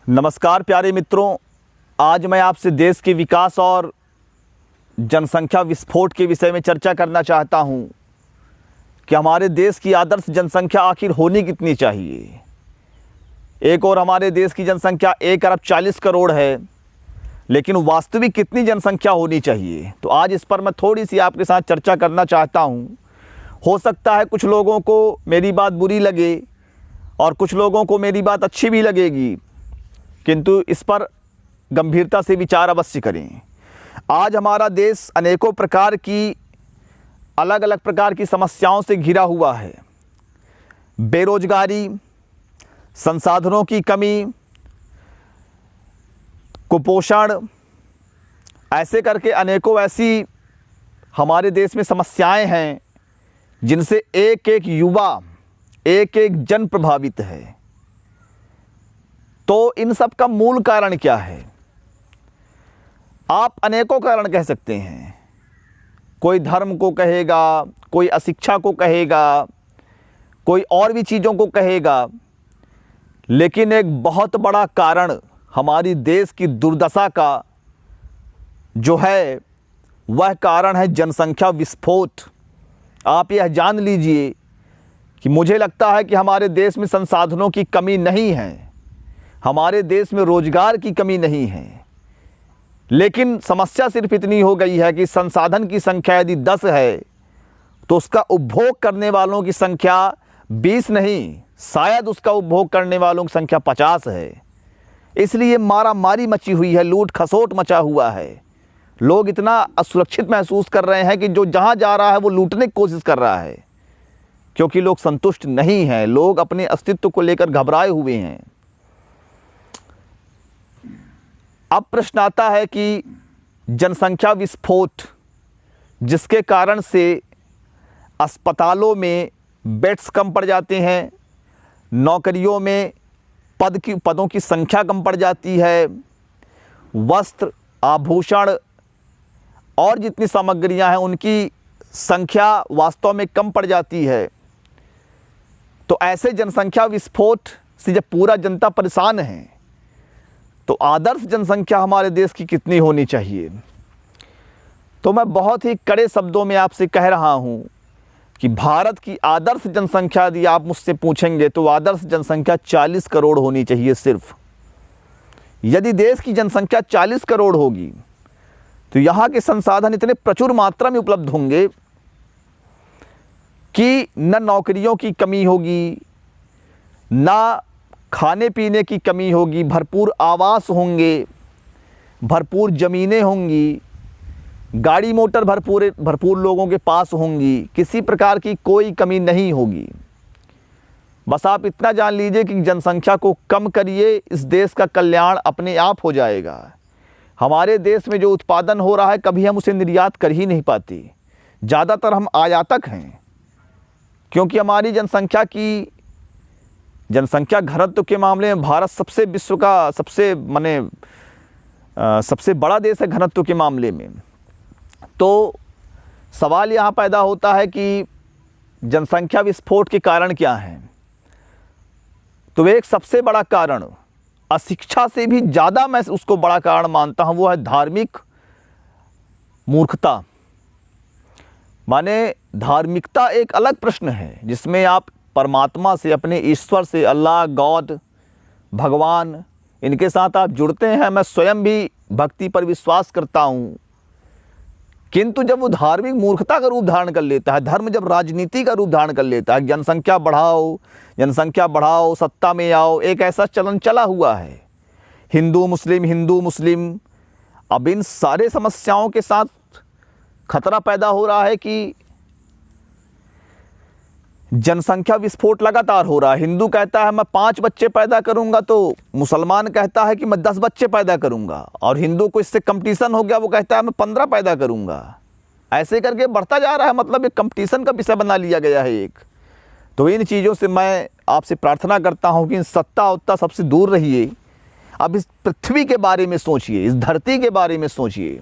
नमस्कार प्यारे मित्रों, आज मैं आपसे देश के विकास और जनसंख्या विस्फोट के विषय में चर्चा करना चाहता हूं कि हमारे देश की आदर्श जनसंख्या आखिर होनी कितनी चाहिए। एक और हमारे देश की जनसंख्या 1 अरब 40 करोड़ है, लेकिन वास्तविक कितनी जनसंख्या होनी चाहिए। तो आज इस पर मैं थोड़ी सी आपके साथ चर्चा करना चाहता हूं। हो सकता है कुछ लोगों को मेरी बात बुरी लगे और कुछ लोगों को मेरी बात अच्छी भी लगेगी, किंतु इस पर गंभीरता से विचार अवश्य करें। आज हमारा देश अनेकों प्रकार की अलग अलग प्रकार की समस्याओं से घिरा हुआ है। बेरोजगारी, संसाधनों की कमी, कुपोषण, ऐसे करके अनेकों ऐसी हमारे देश में समस्याएं हैं जिनसे एक एक युवा, एक एक जन प्रभावित है। तो इन सब का मूल कारण क्या है? आप अनेकों कारण कह सकते हैं। कोई धर्म को कहेगा, कोई अशिक्षा को कहेगा, कोई और भी चीज़ों को कहेगा, लेकिन एक बहुत बड़ा कारण हमारी देश की दुर्दशा का जो है वह कारण है जनसंख्या विस्फोट। आप यह जान लीजिए कि मुझे लगता है कि हमारे देश में संसाधनों की कमी नहीं है, हमारे देश में रोजगार की कमी नहीं है, लेकिन समस्या सिर्फ इतनी हो गई है कि संसाधन की संख्या यदि 10 है तो उसका उपभोग करने वालों की संख्या 20 नहीं, शायद उसका उपभोग करने वालों की संख्या 50 है। इसलिए मारा मारी मची हुई है, लूट खसोट मचा हुआ है। लोग इतना असुरक्षित महसूस कर रहे हैं कि जो जहाँ जा रहा है वो लूटने की कोशिश कर रहा है, क्योंकि लोग संतुष्ट नहीं हैं, लोग अपने अस्तित्व को लेकर घबराए हुए हैं। अब प्रश्न आता है कि जनसंख्या विस्फोट जिसके कारण से अस्पतालों में बेड्स कम पड़ जाते हैं, नौकरियों में पदों की संख्या कम पड़ जाती है, वस्त्र, आभूषण और जितनी सामग्रियां हैं उनकी संख्या वास्तव में कम पड़ जाती है। तो ऐसे जनसंख्या विस्फोट से जब पूरा जनता परेशान है तो आदर्श जनसंख्या हमारे देश की कितनी होनी चाहिए। तो मैं बहुत ही कड़े शब्दों में आपसे कह रहा हूं कि भारत की आदर्श जनसंख्या यदि आप मुझसे पूछेंगे तो आदर्श जनसंख्या 40 करोड़ होनी चाहिए सिर्फ। यदि देश की जनसंख्या 40 करोड़ होगी तो यहाँ के संसाधन इतने प्रचुर मात्रा में उपलब्ध होंगे कि न नौकरियों की कमी होगी, न खाने पीने की कमी होगी, भरपूर आवास होंगे, भरपूर ज़मीनें होंगी, गाड़ी मोटर भरपूर लोगों के पास होंगी, किसी प्रकार की कोई कमी नहीं होगी। बस आप इतना जान लीजिए कि जनसंख्या को कम करिए, इस देश का कल्याण अपने आप हो जाएगा। हमारे देश में जो उत्पादन हो रहा है कभी हम उसे निर्यात कर ही नहीं पाते, ज़्यादातर हम आयातक हैं, क्योंकि हमारी जनसंख्या घनत्व के मामले में भारत विश्व का सबसे बड़ा देश है घनत्व के मामले में। तो सवाल यहाँ पैदा होता है कि जनसंख्या विस्फोट के कारण क्या हैं। तो एक सबसे बड़ा कारण, अशिक्षा से भी ज़्यादा मैं उसको बड़ा कारण मानता हूँ, वो है धार्मिक मूर्खता। माने धार्मिकता एक अलग प्रश्न है जिसमें आप परमात्मा से, अपने ईश्वर से, अल्लाह, गॉड, भगवान, इनके साथ आप जुड़ते हैं। मैं स्वयं भी भक्ति पर विश्वास करता हूँ, किंतु जब वो धार्मिक मूर्खता का रूप धारण कर लेता है, धर्म जब राजनीति का रूप धारण कर लेता है, जनसंख्या बढ़ाओ, सत्ता में आओ, एक ऐसा चलन चला हुआ है, हिंदू मुस्लिम। अब इन सारे समस्याओं के साथ खतरा पैदा हो रहा है कि जनसंख्या विस्फोट लगातार हो रहा है। हिंदू कहता है मैं 5 बच्चे पैदा करूंगा, तो मुसलमान कहता है कि मैं 10 बच्चे पैदा करूंगा, और हिंदू को इससे कंपटीशन हो गया, वो कहता है मैं 15 पैदा करूंगा। ऐसे करके बढ़ता जा रहा है, मतलब एक कंपटीशन का विषय बना लिया गया है एक। तो इन चीज़ों से मैं आपसे प्रार्थना करता हूं कि इन सत्ता उत्ता सबसे दूर रहिए। अब इस पृथ्वी के बारे में सोचिए, इस धरती के बारे में सोचिए,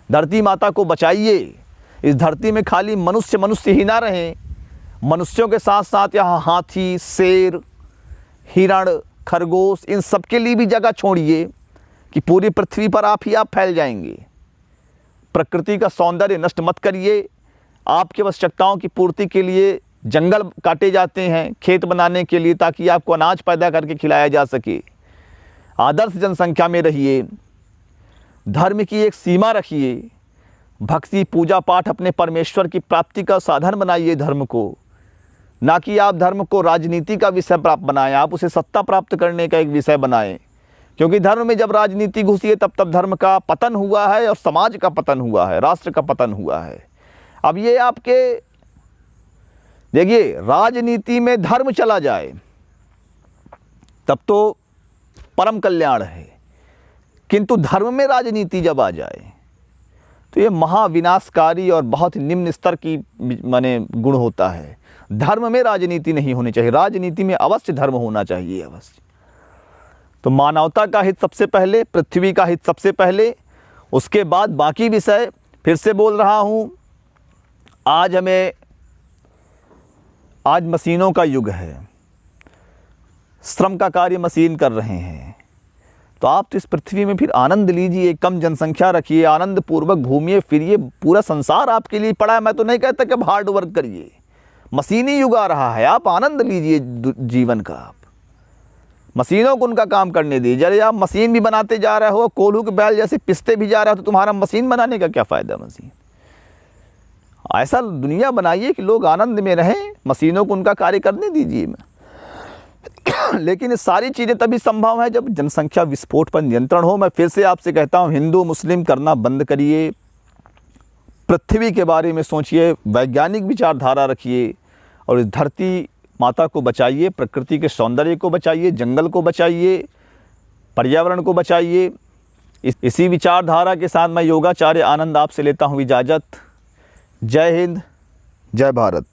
धरती माता को बचाइए। इस धरती में खाली मनुष्य ही ना रहें, मनुष्यों के साथ साथ यहाँ हाथी, शेर, हिरण, खरगोश, इन सब के लिए भी जगह छोड़िए कि पूरी पृथ्वी पर आप ही आप फैल जाएंगे। प्रकृति का सौंदर्य नष्ट मत करिए। आपकी आवश्यकताओं की पूर्ति के लिए जंगल काटे जाते हैं खेत बनाने के लिए, ताकि आपको अनाज पैदा करके खिलाया जा सके। आदर्श जनसंख्या में रहिए, धर्म की एक सीमा रखिए, भक्ति पूजा पाठ अपने परमेश्वर की प्राप्ति का साधन बनाइए धर्म को, ना कि आप धर्म को राजनीति का विषय प्राप्त बनाएं, आप उसे सत्ता प्राप्त करने का एक विषय बनाएं। क्योंकि धर्म में जब राजनीति घुसी है तब धर्म का पतन हुआ है और समाज का पतन हुआ है, राष्ट्र का पतन हुआ है। अब ये आपके देखिए, राजनीति में धर्म चला जाए तब तो परम कल्याण है, किंतु धर्म में राजनीति जब आ जाए तो ये महाविनाशकारी और बहुत निम्न स्तर की माने गुण होता है। धर्म में राजनीति नहीं होनी चाहिए, राजनीति में अवश्य धर्म होना चाहिए, अवश्य। तो मानवता का हित सबसे पहले, पृथ्वी का हित सबसे पहले, उसके बाद बाकी विषय। फिर से बोल रहा हूँ, आज मशीनों का युग है, श्रम का कार्य मशीन कर रहे हैं, तो आप तो इस पृथ्वी में फिर आनंद लीजिए, कम जनसंख्या रखिए, आनंद पूर्वक घूमिए फिरिए, पूरा संसार आपके लिए पड़ा है। मैं तो नहीं कहता कि आप हार्ड वर्क करिए, मशीनी युग आ रहा है, आप आनंद लीजिए जीवन का। आप मशीनों को उनका काम करने दीजिए। अरे आप मशीन भी बनाते जा रहे हो, कोल्हू के बैल जैसे पिसते भी जा रहे हो, तो तुम्हारा मशीन बनाने का क्या फ़ायदा। मशीन ऐसा दुनिया बनाइए कि लोग आनंद में रहें, मशीनों को उनका कार्य करने दीजिए। लेकिन ये सारी चीज़ें तभी संभव है जब जनसंख्या विस्फोट पर नियंत्रण हो। मैं फिर से आपसे कहता हूँ, हिंदू मुस्लिम करना बंद करिए, पृथ्वी के बारे में सोचिए, वैज्ञानिक विचारधारा रखिए और इस धरती माता को बचाइए, प्रकृति के सौंदर्य को बचाइए, जंगल को बचाइए, पर्यावरण को बचाइए। इसी विचारधारा के साथ मैं योगाचार्य आनंद आपसे लेता हूँ इजाज़त। जय हिंद, जय भारत।